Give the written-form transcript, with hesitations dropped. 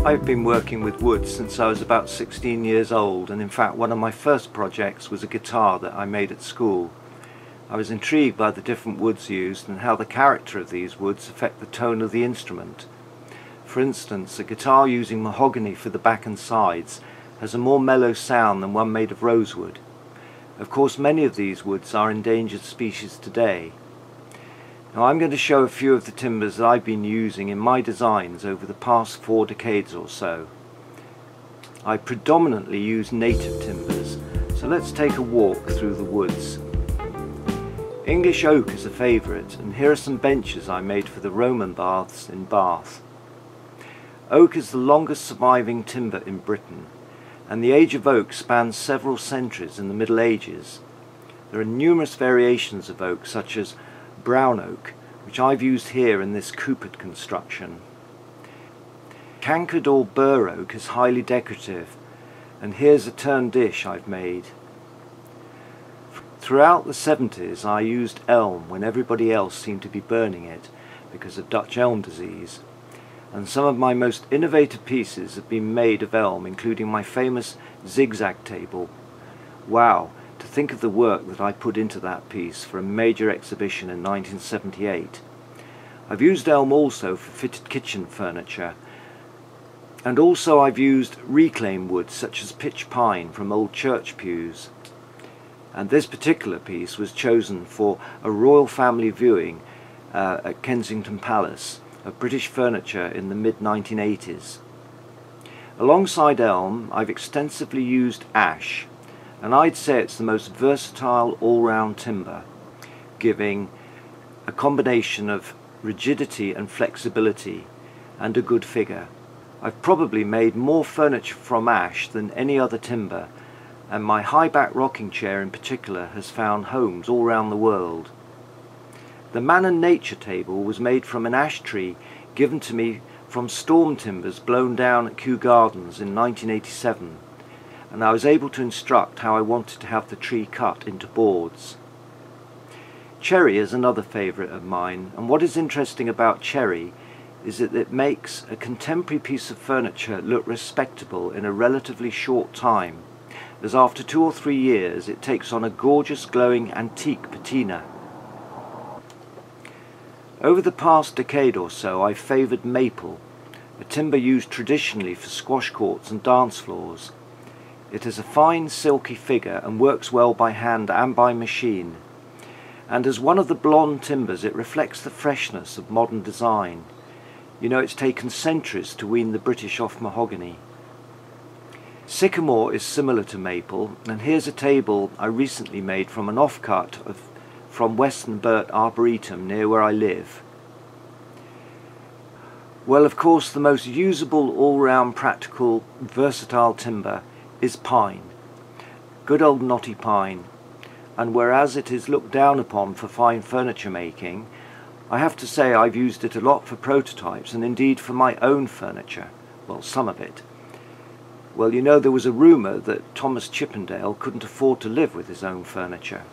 I've been working with wood since I was about 16 years old, and in fact one of my first projects was a guitar that I made at school. I was intrigued by the different woods used and how the character of these woods affect the tone of the instrument. For instance, a guitar using mahogany for the back and sides has a more mellow sound than one made of rosewood. Of course, many of these woods are endangered species today. Now I'm going to show a few of the timbers that I've been using in my designs over the past 4 decades or so. I predominantly use native timbers, so let's take a walk through the woods. English oak is a favourite, and here are some benches I made for the Roman baths in Bath. Oak is the longest surviving timber in Britain, and the age of oak spans several centuries in the Middle Ages. There are numerous variations of oak, such as Broun oak, which I've used here in this coopered construction. Cankered or bur oak is highly decorative, and here's a turned dish I've made. Throughout the 70s I used elm when everybody else seemed to be burning it because of Dutch elm disease, and some of my most innovative pieces have been made of elm, including my famous Zig Zag Table. Wow! To think of the work that I put into that piece for a major exhibition in 1978. I've used elm also for fitted kitchen furniture, and also I've used reclaimed wood such as pitch pine from old church pews. And this particular piece was chosen for a royal family viewing at Kensington Palace of British furniture in the mid-1980s. Alongside elm, I've extensively used ash, and I'd say it's the most versatile all-round timber, giving a combination of rigidity and flexibility and a good figure. I've probably made more furniture from ash than any other timber, and my high-back rocking chair in particular has found homes all around the world. The Man and Nature table was made from an ash tree given to me from storm timbers blown down at Kew Gardens in 1987. And I was able to instruct how I wanted to have the tree cut into boards. Cherry is another favourite of mine, and what is interesting about cherry is that it makes a contemporary piece of furniture look respectable in a relatively short time, as after 2 or 3 years it takes on a gorgeous glowing antique patina. Over the past decade or so I've favoured maple, a timber used traditionally for squash courts and dance floors. It has a fine silky figure and works well by hand and by machine, and as one of the blonde timbers it reflects the freshness of modern design. You know, it's taken centuries to wean the British off mahogany. Sycamore is similar to maple, and here's a table I recently made from an offcut from Western Burt Arboretum near where I live. Well, of course, the most usable, all-round, practical, versatile timber is pine, good old knotty pine, and whereas it is looked down upon for fine furniture making, I have to say I've used it a lot for prototypes and indeed for my own furniture, well, some of it. Well, you know, there was a rumour that Thomas Chippendale couldn't afford to live with his own furniture.